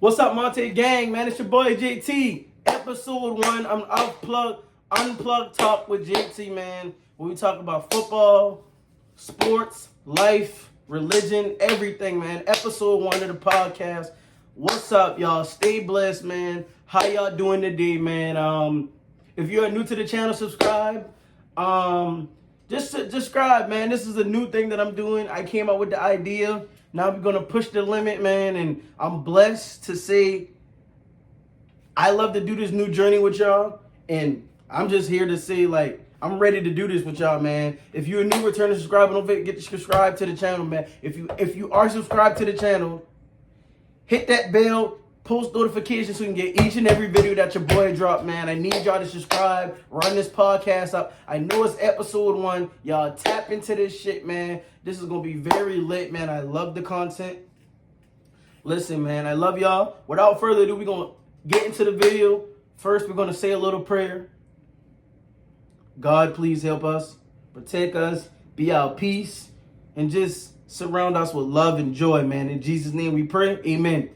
What's up, Monte Gang, man? It's your boy JT. Episode 1. I'm unplugged talk with JT, man. Where we talk about football, sports, life, religion, everything, man. Episode 1 of the podcast. What's up, y'all? Stay blessed, man. How y'all doing today, man? If you're new to the channel, subscribe. Just subscribe, man. This is a new thing that I'm doing. I came up with the idea. Now we're going to push the limit, man, and I'm blessed to say I love to do this new journey with y'all, and I'm just here to say, like, I'm ready to do this with y'all, man. If you're a new returning subscriber, don't forget to subscribe to the channel, man. If you are subscribed to the channel, hit that bell, post notifications so you can get each and every video that your boy dropped, man. I need y'all to subscribe, run this podcast up. I know it's episode 1. Y'all tap into this shit, man. This is going to be very lit, man. I love the content. Listen, man, I love y'all. Without further ado, we're going to get into the video. First, we're going to say a little prayer. God, please help us, protect us, be our peace, and just surround us with love and joy, man. In Jesus' name we pray. Amen.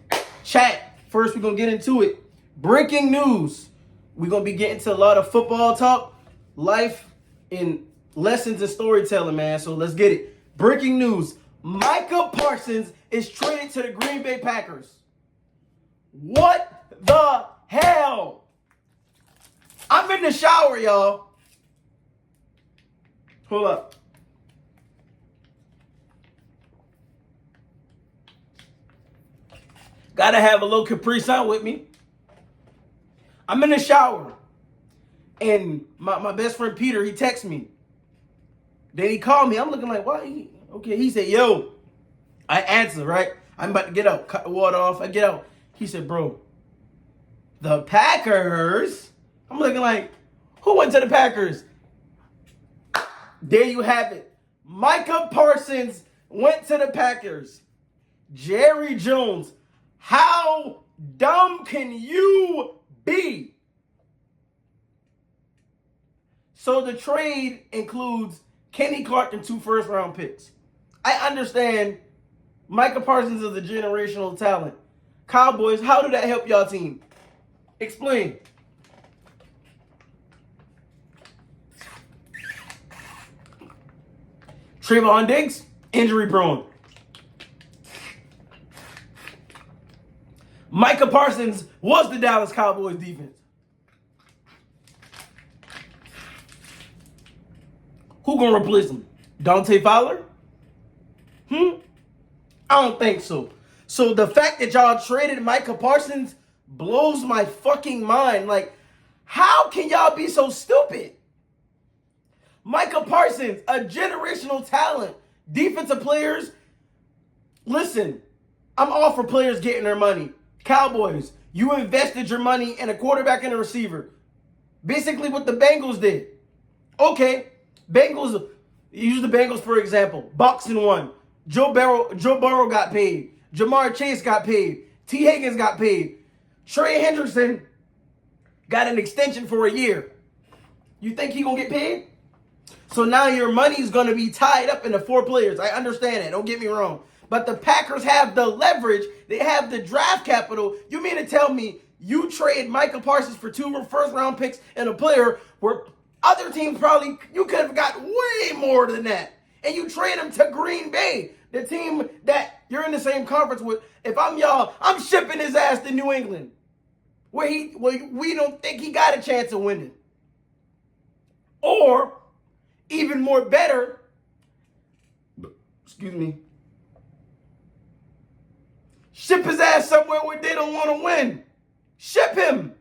Chat. First, we're going to get into it. Breaking news. We're going to be getting to a lot of football talk, life, and lessons and storytelling, man. So let's get it. Breaking news. Micah Parsons is traded to the Green Bay Packers. What the hell? I'm in the shower, y'all. Hold up. Gotta have a little Capri Sun with me. I'm in the shower. And my best friend Peter, he texts me. Then he called me. I'm looking like, what? Okay, he said, yo. I answer, right? I'm about to get out, cut the water off. I get out. He said, bro, the Packers? I'm looking like, who went to the Packers? There you have it. Micah Parsons went to the Packers. Jerry Jones. How dumb can you be? So the trade includes Kenny Clark and 2 first-round picks. I understand Micah Parsons is a generational talent. Cowboys, how did that help y'all team? Explain. Trayvon Diggs, injury prone. Micah Parsons was the Dallas Cowboys defense. Who gonna replace him? Dante Fowler? I don't think so. So the fact that y'all traded Micah Parsons blows my fucking mind. Like, how can y'all be so stupid? Micah Parsons, a generational talent. Defensive players, listen, I'm all for players getting their money. Cowboys, you invested your money in a quarterback and a receiver. Basically what the Bengals did. Okay, Bengals, use the Bengals for example. Bucks and 1. Joe Burrow got paid. Jamar Chase got paid. T. Higgins got paid. Trey Hendrickson got an extension for a year. You think he gonna get paid? So now your money's gonna be tied up into 4 players. I understand it, don't get me wrong. But the Packers have the leverage. They have the draft capital. You mean to tell me you trade Micah Parsons for 2 first-round picks and a player where other teams probably, you could have got way more than that. And you trade him to Green Bay, the team that you're in the same conference with. If I'm y'all, I'm shipping his ass to New England, where we don't think he got a chance of winning. Or, even more better, excuse me, ship his ass somewhere where they don't want to win. Ship him.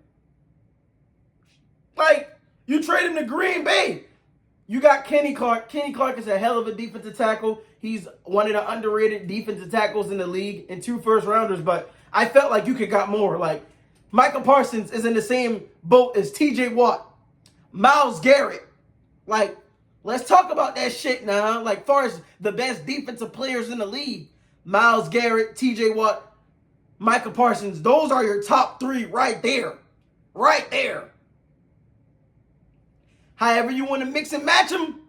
Like, you trade him to Green Bay. You got Kenny Clark. Kenny Clark is a hell of a defensive tackle. He's one of the underrated defensive tackles in the league and 2 first-rounders. But I felt like you could got more. Like, Micah Parsons is in the same boat as T.J. Watt. Myles Garrett. Like, let's talk about that shit now. Like, far as the best defensive players in the league. Myles Garrett, T.J. Watt, Micah Parsons, those are your top 3 right there. Right there. However you want to mix and match them,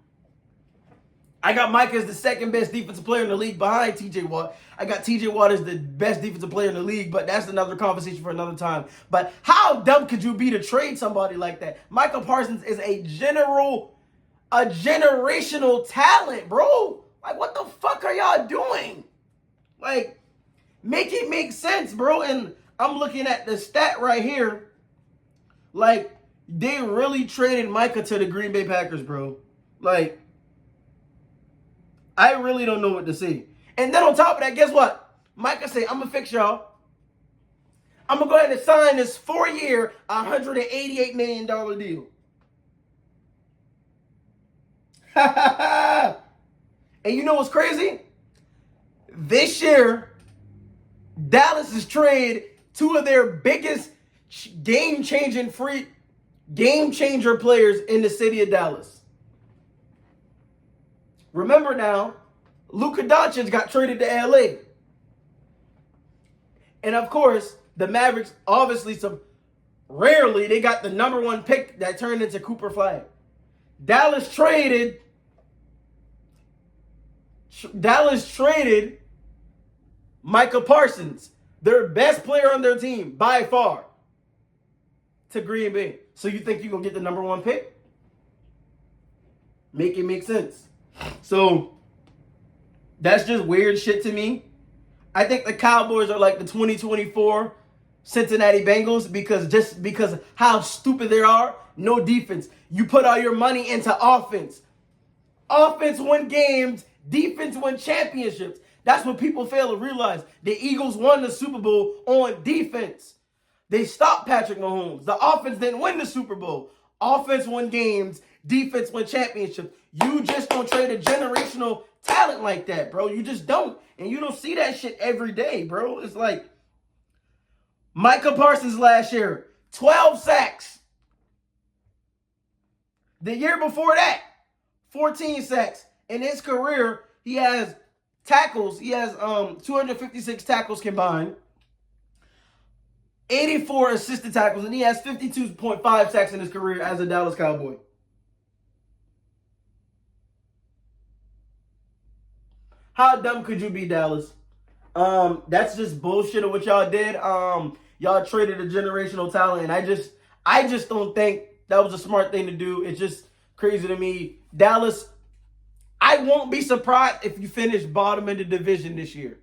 I got Micah as the second best defensive player in the league behind TJ Watt. I got TJ Watt as the best defensive player in the league, but that's another conversation for another time. But how dumb could you be to trade somebody like that? Micah Parsons is a generational talent, bro. Like, what the fuck are y'all doing? Like, make it make sense, bro. And I'm looking at the stat right here. Like, they really traded Micah to the Green Bay Packers, bro. Like, I really don't know what to say. And then on top of that, guess what? Micah said, I'm going to fix y'all. I'm going to go ahead and sign this 4-year, $188 million deal. And you know what's crazy? This year, Dallas has traded two of their biggest game-changer players in the city of Dallas. Remember now, Luka Doncic got traded to LA. And of course, the Mavericks, obviously, rarely, they got the number 1 pick that turned into Cooper Flag. Dallas traded Micah Parsons, their best player on their team, by far, to Green Bay. So you think you're going to get the number 1 pick? Make it make sense. So, that's just weird shit to me. I think the Cowboys are like the 2024 Cincinnati Bengals because how stupid they are. No defense. You put all your money into offense. Offense win games. Defense win championships. That's what people fail to realize. The Eagles won the Super Bowl on defense. They stopped Patrick Mahomes. The offense didn't win the Super Bowl. Offense won games. Defense win championships. You just don't trade a generational talent like that, bro. You just don't. And you don't see that shit every day, bro. It's like Micah Parsons last year, 12 sacks. The year before that, 14 sacks. In his career, he has tackles. He has 256 tackles combined. 84 assisted tackles, and he has 52.5 sacks in his career as a Dallas Cowboy. How dumb could you be, Dallas? That's just bullshit of what y'all did. Y'all traded a generational talent, and I just don't think that was a smart thing to do. It's just crazy to me. Dallas, I won't be surprised if you finish bottom in the division this year.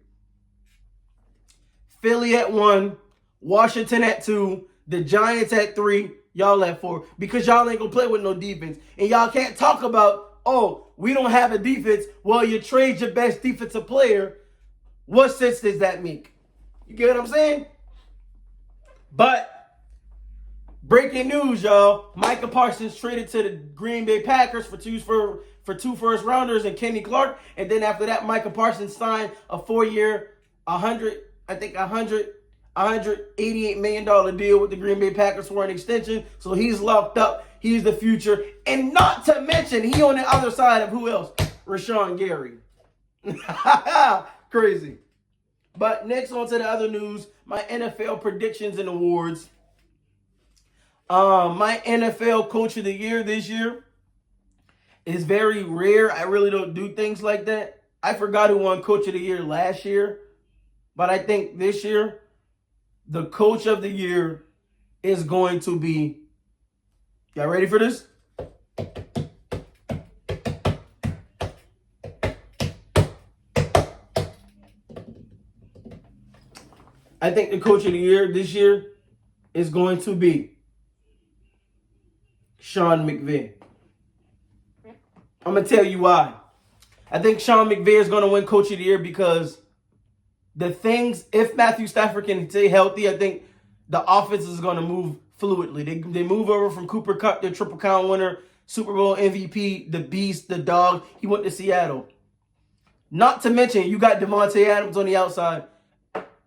Philly at 1, Washington at 2, the Giants at 3, y'all at 4. Because y'all ain't gonna play with no defense. And y'all can't talk about, oh, we don't have a defense. Well, you trade your best defensive player. What sense does that make? You get what I'm saying? But breaking news, y'all. Micah Parsons traded to the Green Bay Packers for two first rounders and Kenny Clark. And then after that, Micah Parsons signed a 4-year, $188 million deal with the Green Bay Packers for an extension. So he's locked up. He's the future. And not to mention, he on the other side of who else? Rashawn Gary. Crazy. But next on to the other news, my NFL predictions and awards. My NFL Coach of the Year this year is very rare. I really don't do things like that. I forgot who won Coach of the Year last year. But I think this year, the Coach of the Year is going to be... Y'all ready for this? I think the Coach of the Year this year is going to be Sean McVay. I'm going to tell you why. I think Sean McVay is going to win Coach of the Year because if Matthew Stafford can stay healthy, I think the offense is going to move fluidly. They move over from Cooper Kupp, their Triple Crown winner, Super Bowl MVP, the Beast, the Dog. He went to Seattle. Not to mention, you got Devontae Adams on the outside.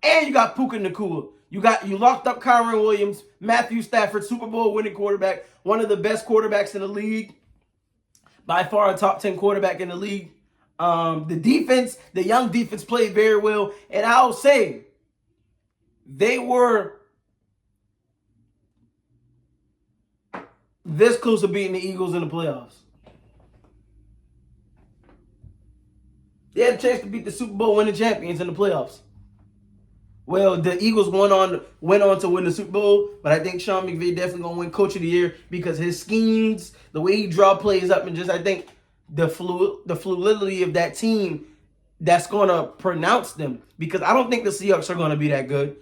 And you got Puka Nacua. You locked up Kyron Williams, Matthew Stafford, Super Bowl winning quarterback, one of the best quarterbacks in the league. By far a top 10 quarterback in the league. The defense, the young defense played very well. And I'll say, they were this close to beating the Eagles in the playoffs. They had a chance to beat the Super Bowl winning champions in the playoffs. Well, the Eagles went on to win the Super Bowl, but I think Sean McVay definitely gonna win Coach of the Year because his schemes, the way he draw plays up, and just I think the fluidity of that team that's gonna pronounce them. Because I don't think the Seahawks are gonna be that good.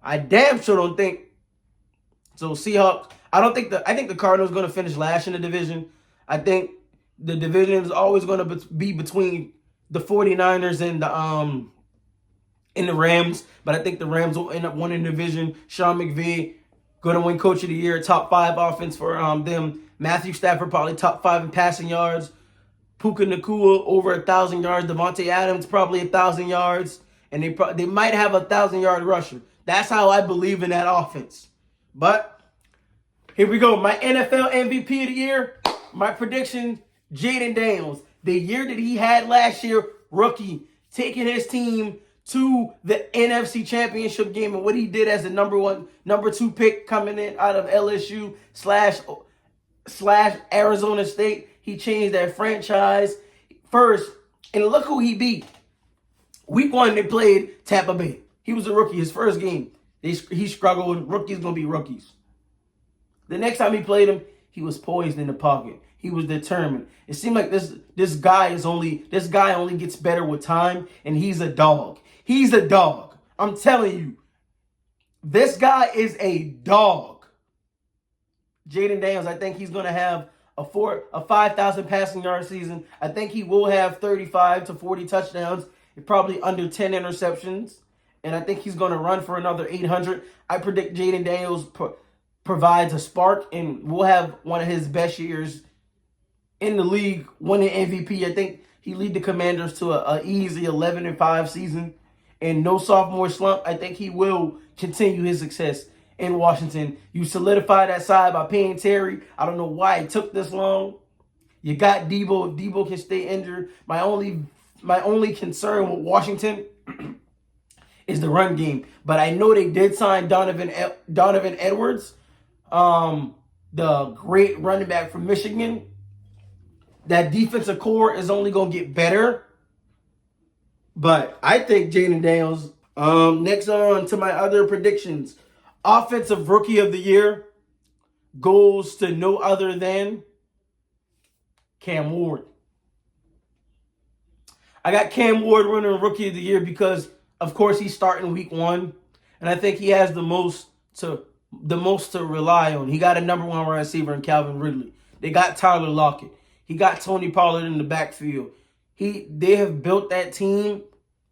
I damn sure don't think so. Seahawks. I think the Cardinals gonna finish last in the division. I think the division is always gonna be between the 49ers and the Rams, but I think the Rams will end up winning the division. Sean McVay going to win Coach of the Year, top 5 offense for them. Matthew Stafford probably top 5 in passing yards. Puka Nacua over 1,000 yards. Devontae Adams probably 1,000 yards, and they might have 1,000-yard rusher. That's how I believe in that offense. But here we go. My NFL MVP of the year. My prediction: Jaden Daniels. The year that he had last year, rookie, taking his team to the NFC Championship game, and what he did as the number 2 pick coming in out of LSU slash Arizona State. He changed that franchise first, and look who he beat. Week 1, they played Tampa Bay. He was a rookie, his first game. He struggled. Rookies gonna be rookies. The next time he played him, he was poised in the pocket. He was determined. It seemed like this guy only gets better with time, and he's a dog. He's a dog. I'm telling you. This guy is a dog. Jaden Daniels, I think he's going to have a 5,000 passing yard season. I think he will have 35 to 40 touchdowns, probably under 10 interceptions. And I think he's going to run for another 800. I predict Jaden Daniels provides a spark and will have one of his best years in the league, winning MVP. I think he lead the Commanders to an easy 11-5 season. And no sophomore slump. I think he will continue his success in Washington. You solidify that side by paying Terry. I don't know why it took this long. You got Debo. If Debo can stay injured, my only concern with Washington is the run game. But I know they did sign Donovan Edwards, the great running back from Michigan. That defensive core is only going to get better. But I think Jaden Daniels. Next on to my other predictions. Offensive Rookie of the Year goes to no other than Cam Ward. I got Cam Ward winning Rookie of the Year because, of course, he's starting week 1. And I think he has the most to rely on. He got a number 1 wide receiver in Calvin Ridley. They got Tyler Lockett. He got Tony Pollard in the backfield. They have built that team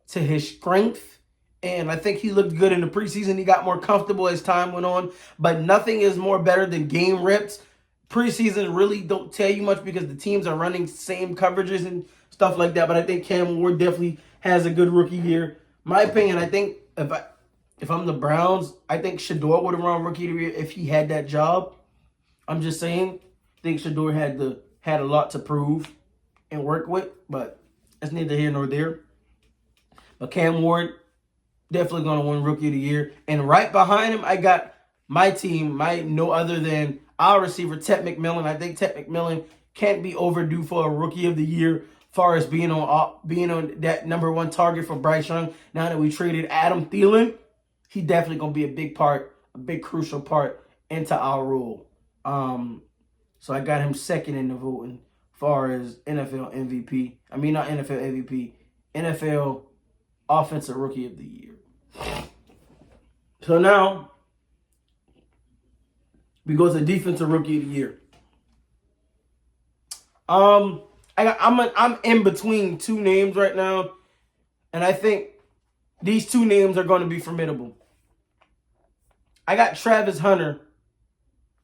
to his strength, and I think he looked good in the preseason. He got more comfortable as time went on, but nothing is more better than game reps. Preseason really don't tell you much because the teams are running same coverages and stuff like that, but I think Cam Ward definitely has a good rookie year. My opinion, I think if I'm the Browns, I think Shador would have run rookie of the year if he had that job. I'm just saying, I think Shador had a lot to prove and work with, but that's neither here nor there. But Cam Ward, definitely going to win Rookie of the Year. And right behind him, I got my team, no other than our receiver, Ted McMillan. I think Ted McMillan can't be overdue for a Rookie of the Year as far as being on that number 1 target for Bryce Young. Now that we traded Adam Thielen, he definitely going to be a big crucial part into our role. So I got him second in the voting as far as NFL MVP. I mean, not NFL MVP, NFL Offensive Rookie of the Year. So now we go to Defensive Rookie of the Year. I'm in between 2 names right now, and I think these 2 names are going to be formidable. I got Travis Hunter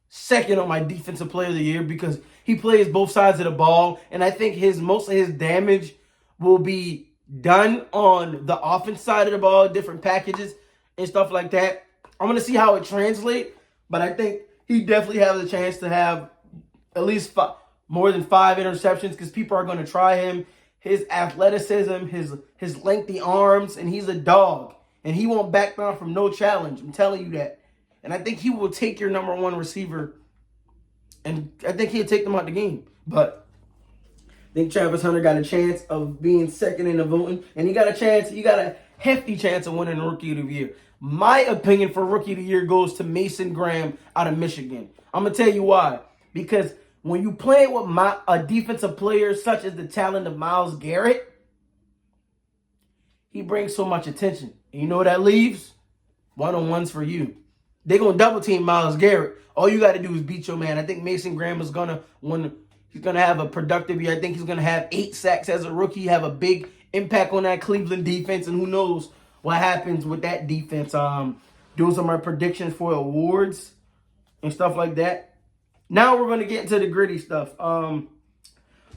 second on my Defensive Player of the Year because he plays both sides of the ball, and I think most of his damage will be done on the offense side of the ball, different packages and stuff like that. I'm going to see how it translates, but I think he definitely has a chance to have at least more than 5 interceptions because people are going to try him. His athleticism, his lengthy arms, and he's a dog. And he won't back down from no challenge. I'm telling you that. And I think he will take your number 1 receiver, and I think he'll take them out the game. But think Travis Hunter got a chance of being second in the voting, and he got a hefty chance of winning Rookie of the Year. My opinion for Rookie of the Year goes to Mason Graham out of Michigan. I'm going to tell you why. Because when you play with a defensive player such as the talent of Myles Garrett, he brings so much attention. And you know what that leaves? One-on-ones for you. They're going to double team Myles Garrett. All you got to do is beat your man. I think Mason Graham is going to he's going to have a productive year. I think he's going to have 8 sacks as a rookie, have a big impact on that Cleveland defense, and who knows what happens with that defense. Those are my predictions for awards and stuff like that. Now we're going to get into the gritty stuff.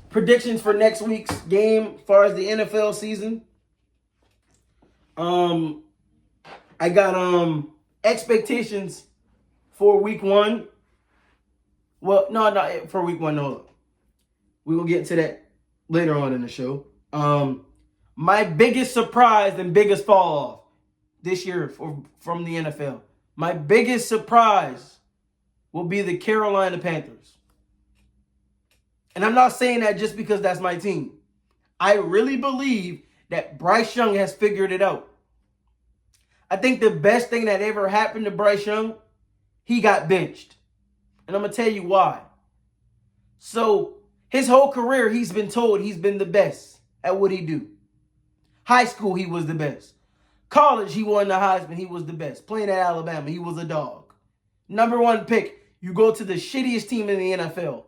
Predictions for next week's game as far as the NFL season. I got expectations for week 1. Well, no, for week 1, no. We will get to that later on in the show. My biggest surprise and biggest fall off this year from the NFL. My biggest surprise will be the Carolina Panthers. And I'm not saying that just because that's my team. I really believe that Bryce Young has figured it out. I think the best thing that ever happened to Bryce Young, he got benched. And I'm going to tell you why. So, his whole career, he's been told he's been the best at what he do. High school, he was the best. College, he won the Heisman. He was the best. Playing at Alabama, he was a dog. Number 1 pick, you go to the shittiest team in the NFL.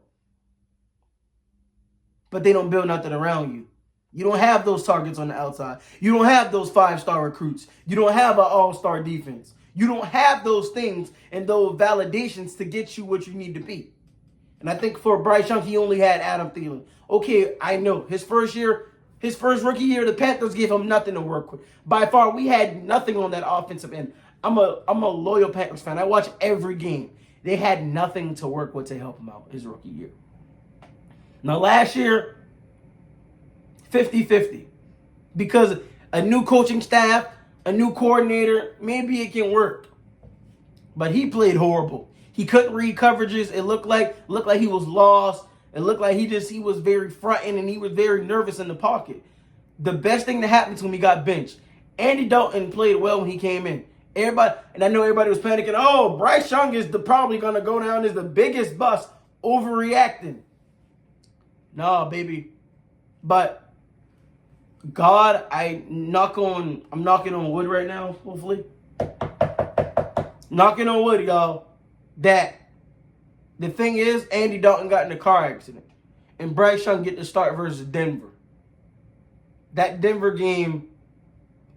But they don't build nothing around you. You don't have those targets on the outside. You don't have those 5-star recruits. You don't have an all-star defense. You don't have those things and those validations to get you what you need to be. And I think for Bryce Young, he only had Adam Thielen. Okay, I know. His first rookie year, the Panthers gave him nothing to work with. By far, we had nothing on that offensive end. I'm a loyal Panthers fan. I watch every game. They had nothing to work with to help him out his rookie year. Now, last year, 50-50. Because a new coaching staff, a new coordinator, maybe it can work. But he played horrible. He couldn't read coverages. It looked like he was lost. It looked like he was very frightened and he was very nervous in the pocket. The best thing that happened to him, he got benched. Andy Dalton played well when he came in. Everybody, and I know everybody was panicking. Oh, Bryce Young is probably going to go down as the biggest bust, overreacting. Nah, baby. But God, I'm knocking on wood right now, hopefully. Knocking on wood, y'all. That the thing is, Andy Dalton got in a car accident. And Bryce Young get to start versus Denver. That Denver game,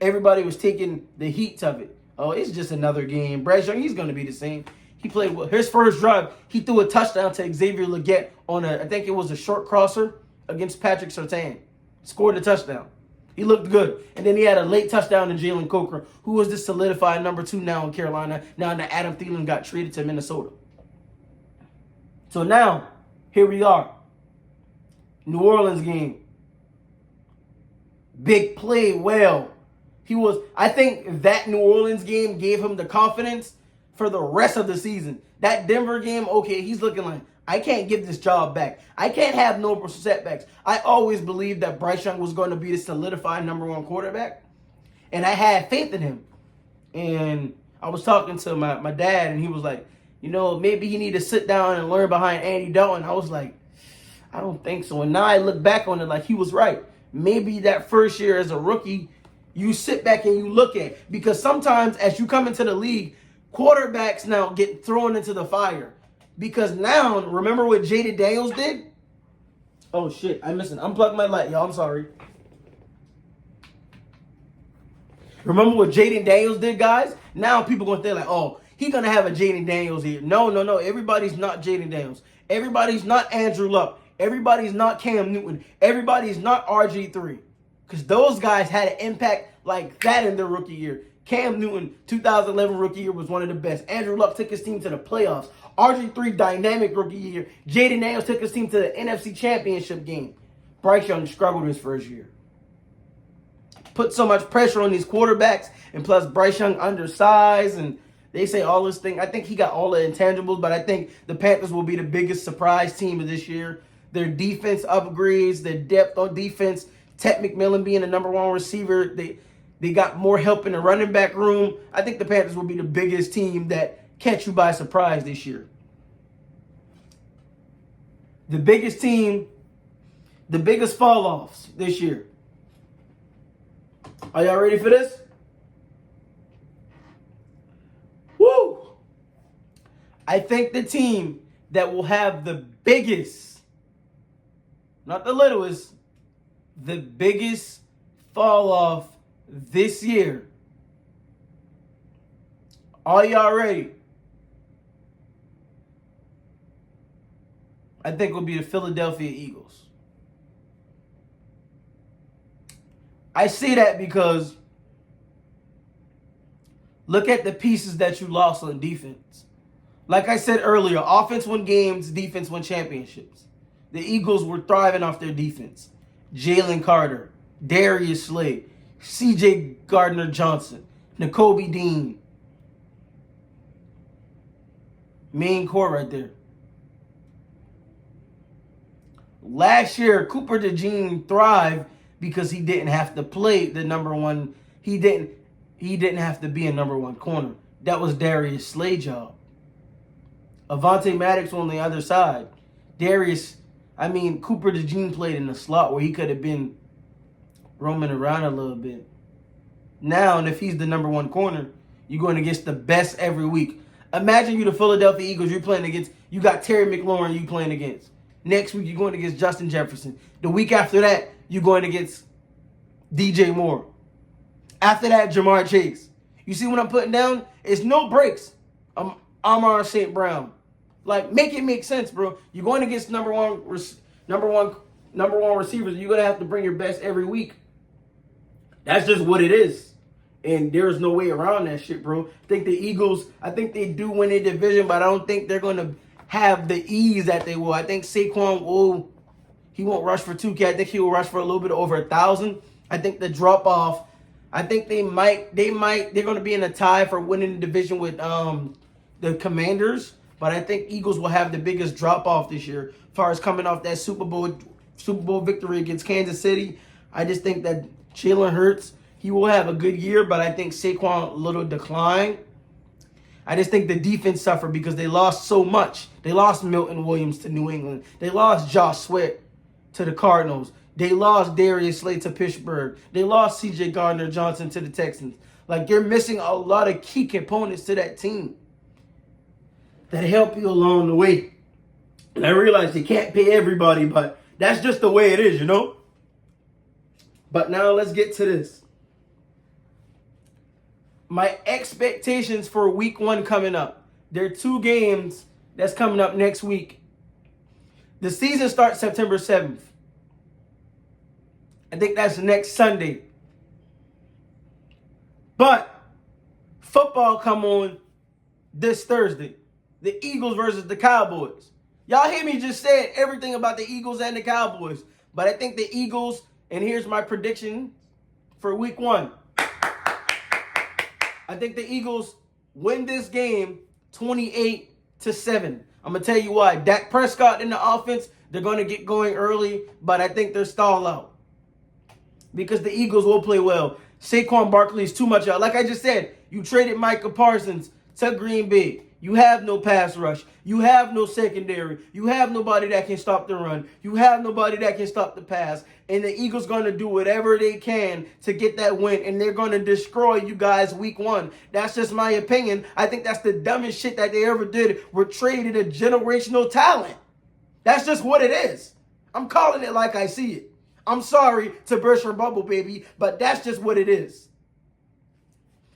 everybody was taking the heat of it. Oh, it's just another game. Bryce Young, he's going to be the same. He played well. His first drive, he threw a touchdown to Xavier Legette on I think it was a short crosser against Patrick Surtain. Scored a touchdown. He looked good. And then he had a late touchdown to Jalen Coker, who was the solidified number 2 now in Carolina. Now that Adam Thielen got traded to Minnesota. So now, here we are. New Orleans game. Big play, well. I think that New Orleans game gave him the confidence for the rest of the season. That Denver game, okay, he's looking like, I can't give this job back. I can't have no setbacks. I always believed that Bryce Young was going to be the solidified number 1 quarterback. And I had faith in him. And I was talking to my dad, and he was like, maybe he need to sit down and learn behind Andy Dalton. I was like, I don't think so. And now I look back on it like he was right. Maybe that first year as a rookie, you sit back and you look at. Because sometimes as you come into the league, quarterbacks now get thrown into the fire. Because now, remember what Jaden Daniels did? Oh, shit. I'm missing. Unplug my light, y'all. I'm sorry. Remember what Jaden Daniels did, guys? Now people going to think like, oh, he's going to have a Jaden Daniels here. No. Everybody's not Jaden Daniels. Everybody's not Andrew Luck. Everybody's not Cam Newton. Everybody's not RG3. Because those guys had an impact like that in their rookie year. Cam Newton, 2011 rookie year, was one of the best. Andrew Luck took his team to the playoffs. RG3, dynamic rookie year. Jaden Daniels took his team to the NFC Championship game. Bryce Young struggled his first year. Put so much pressure on these quarterbacks, and plus Bryce Young undersized, and they say all this thing. I think he got all the intangibles, but I think the Panthers will be the biggest surprise team of this year. their defense upgrades, their depth on defense. Ted McMillan being the number one receiver. They got more help in the running back room. I think the Panthers will be the biggest team that catch you by surprise this year. The biggest team, the biggest fall-offs this year. Are y'all ready for this? Woo! I think the team that will have the biggest, not the littlest, the biggest fall-off this year. Are y'all ready? I think will be the Philadelphia Eagles. I say that because look at the pieces that you lost on defense. Like I said earlier, offense won games, defense won championships. The Eagles were thriving off their defense. Jalen Carter, Darius Slay, C.J. Gardner-Johnson, Nakobe Dean. Main core right there. Last year, Cooper DeJean thrived because he didn't have to play the number one. He didn't have to be a number one corner. That was Darius Slay's job. Avonte Maddox on the other side. Cooper DeJean played in the slot where he could have been roaming around a little bit. Now, and if he's the number one corner, you're going against the best every week. Imagine you the Philadelphia Eagles, you're playing against, you got Terry McLaurin you playing against. Next week, you're going against Justin Jefferson. The week after that, you're going against DJ Moore. After that, Jamar Chase. You see what I'm putting down? It's no breaks. Amar St. Brown. Like, make it make sense, bro. You're going against number one receivers. You're going to have to bring your best every week. That's just what it is. And there's no way around that shit, bro. I think the Eagles, they do win their division, but I don't think they're going to have the ease that they will. I think Saquon he won't rush for 2K. I think he will rush for a little bit over 1,000. I think the drop off, they're going to be in a tie for winning the division with the Commanders, but I think Eagles will have the biggest drop off this year as far as coming off that Super Bowl victory against Kansas City. I just think that Jalen Hurts, he will have a good year, but I think Saquon a little decline. I just think the defense suffered because they lost so much. They lost Milton Williams to New England. They lost Josh Sweat to the Cardinals. They lost Darius Slay to Pittsburgh. They lost C.J. Gardner-Johnson to the Texans. Like, you're missing a lot of key components to that team that help you along the way. And I realize you can't pay everybody, but that's just the way it is, you know? But now let's get to this. My expectations for week 1 coming up. There are 2 games that's coming up next week. The season starts September 7th. I think that's next Sunday. But football come on this Thursday. The Eagles versus the Cowboys. Y'all hear me just saying everything about the Eagles and the Cowboys. But I think the Eagles, and here's my prediction for week 1. I think the Eagles win this game 28-7. I'm going to tell you why. Dak Prescott in the offense, they're going to get going early, but I think they're stall out. Because the Eagles will play well. Saquon Barkley is too much out. Like I just said, you traded Micah Parsons to Green Bay. You have no pass rush. You have no secondary. You have nobody that can stop the run. You have nobody that can stop the pass. And the Eagles going to do whatever they can to get that win. And they're going to destroy you guys week 1. That's just my opinion. I think that's the dumbest shit that they ever did. We're trading a generational talent. That's just what it is. I'm calling it like I see it. I'm sorry to burst your bubble, baby, but that's just what it is.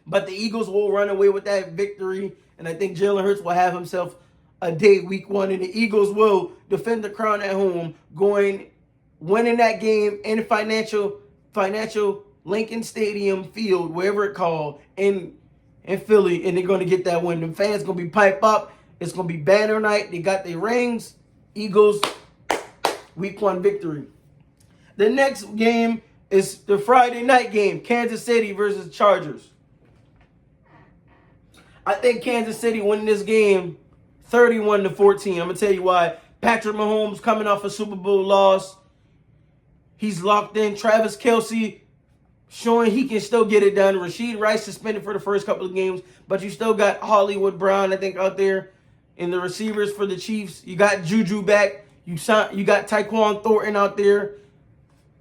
But the Eagles will run away with that victory. And I think Jalen Hurts will have himself a day week 1. And the Eagles will defend the crown at home, winning that game in financial Lincoln Stadium field, wherever it's called, in Philly. And they're going to get that win. The fans going to be piped up. It's going to be banner night. They got their rings. Eagles, week 1 victory. The next game is the Friday night game, Kansas City versus Chargers. I think Kansas City win this game 31-14. I'm going to tell you why. Patrick Mahomes coming off a Super Bowl loss. He's locked in. Travis Kelce showing he can still get it done. Rashid Rice suspended for the first couple of games, but you still got Hollywood Brown, I think, out there in the receivers for the Chiefs. You got Juju back. You got Tyquan Thornton out there.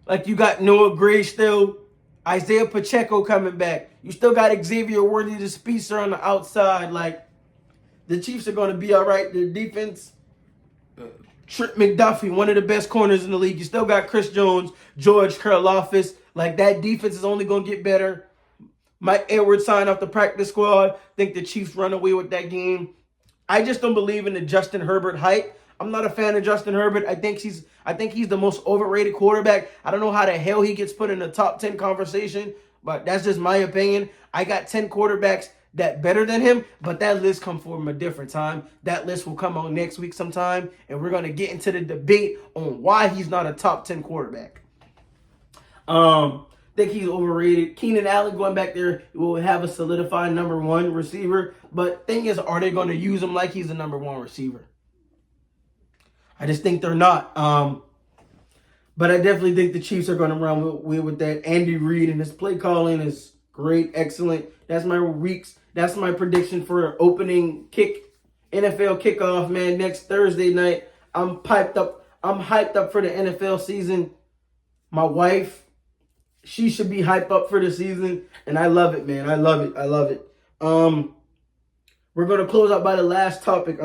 Like, you got Noah Gray still. Isaiah Pacheco coming back. You still got Xavier Worthy the Speedster on the outside. Like, the Chiefs are going to be all right. Their defense, Trent McDuffie, one of the best corners in the league. You still got Chris Jones, George Karlaftis. Like, that defense is only going to get better. Mike Edwards signed off the practice squad. Think the Chiefs run away with that game. I just don't believe in the Justin Herbert hype. I'm not a fan of Justin Herbert. I think he's the most overrated quarterback. I don't know how the hell he gets put in the top 10 conversation, but that's just my opinion. I got 10 quarterbacks that better than him, but that list come from a different time. That list will come out next week sometime, and we're going to get into the debate on why he's not a top 10 quarterback. Think he's overrated. Keenan Allen going back there will have a solidified number one receiver, but thing is, are they going to use him like he's a number one receiver? I just think they're not. But I definitely think the Chiefs are going to run with that. Andy Reid and his play calling is great, excellent. That's my prediction for opening NFL kickoff, man, next Thursday night. I'm hyped up. I'm hyped up for the NFL season. My wife, she should be hyped up for the season, and I love it, man. I love it. I love it. We're going to close out by the last topic.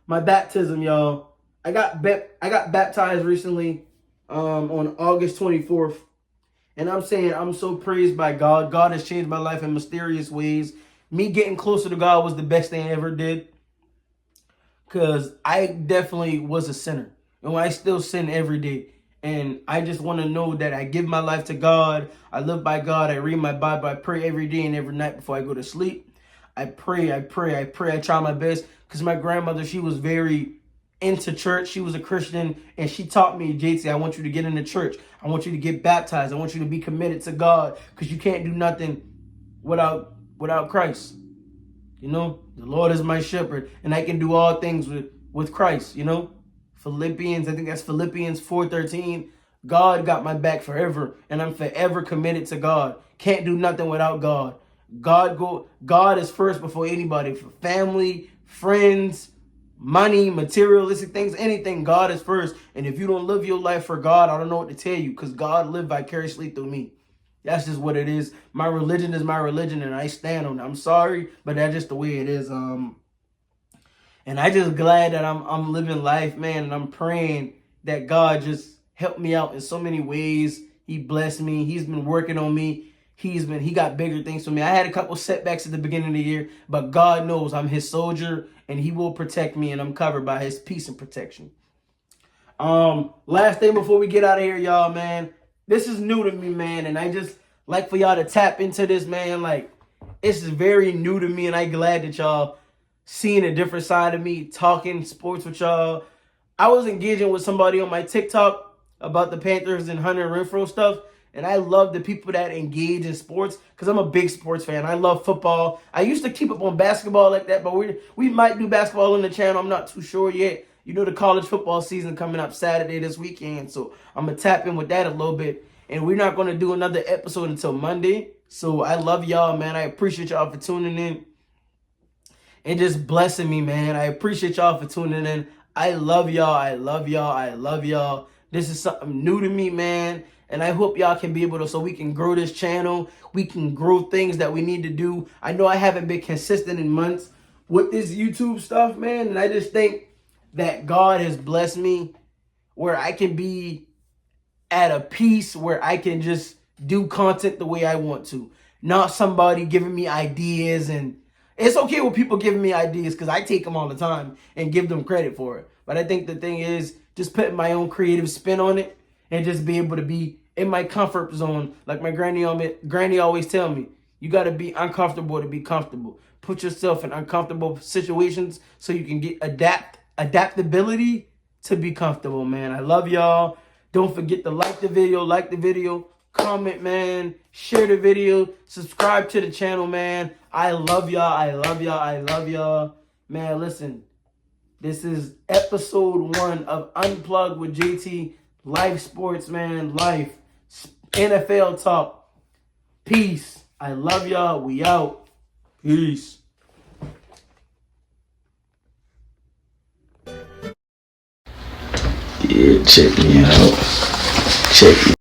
My baptism, y'all. I got baptized recently on August 24th. And I'm saying I'm so praised by God. God has changed my life in mysterious ways. Me getting closer to God was the best thing I ever did. Because I definitely was a sinner. And I still sin every day. And I just want to know that I give my life to God. I live by God. I read my Bible. I pray every day and every night before I go to sleep. I pray. I try my best. Because my grandmother, she was very into church. She was a Christian, and she taught me, JT, I want you to get into church. I want you to get baptized. I want you to be committed to God, because you can't do nothing without Christ. You know, the Lord is my shepherd, and I can do all things with Christ, you know. Philippians, I think that's Philippians 4:13. God got my back forever, and I'm forever committed to God. Can't do nothing without God. God is first before anybody. For family, friends, money, materialistic things, anything, God is first. And if you don't live your life for God, I don't know what to tell you, because God lived vicariously through me. That's just what it is. My religion is my religion, and I stand on it. I'm sorry, but that's just the way it is. And I just glad that I'm living life, man, and I'm praying that God just helped me out in so many ways. He blessed me. He's been working on me. He got bigger things for me. I had a couple setbacks at the beginning of the year, but God knows I'm his soldier, and he will protect me, and I'm covered by his peace and protection. Last thing before we get out of here, y'all, man. This is new to me, man, and I just like for y'all to tap into this, man. Like, it's very new to me, and I'm glad that y'all seeing a different side of me, talking sports with y'all. I was engaging with somebody on my TikTok about the Panthers and Hunter Renfrow stuff. And I love the people that engage in sports, because I'm a big sports fan. I love football. I used to keep up on basketball like that, but we might do basketball on the channel. I'm not too sure yet. You know, the college football season coming up Saturday this weekend, so I'm going to tap in with that a little bit. And we're not going to do another episode until Monday. So I love y'all, man. I appreciate y'all for tuning in and just blessing me, man. I appreciate y'all for tuning in. I love y'all. I love y'all. I love y'all. This is something new to me, man. And I hope y'all can be able to, so we can grow this channel. We can grow things that we need to do. I know I haven't been consistent in months with this YouTube stuff, man. And I just think that God has blessed me where I can be at a peace where I can just do content the way I want to. Not somebody giving me ideas. And it's okay with people giving me ideas, because I take them all the time and give them credit for it. But I think the thing is just putting my own creative spin on it and just be able to be in my comfort zone. Like my granny always tell me, you got to be uncomfortable to be comfortable. Put yourself in uncomfortable situations so you can get adaptability to be comfortable, man. I love y'all. Don't forget to like the video, comment, man, share the video, subscribe to the channel, man. I love y'all. I love y'all. I love y'all. Man, listen, This is episode 1 of Unplugged with JT. Life sports, man. Life. NFL talk. Peace. I love y'all. We out. Peace. Yeah, check me out. Check me.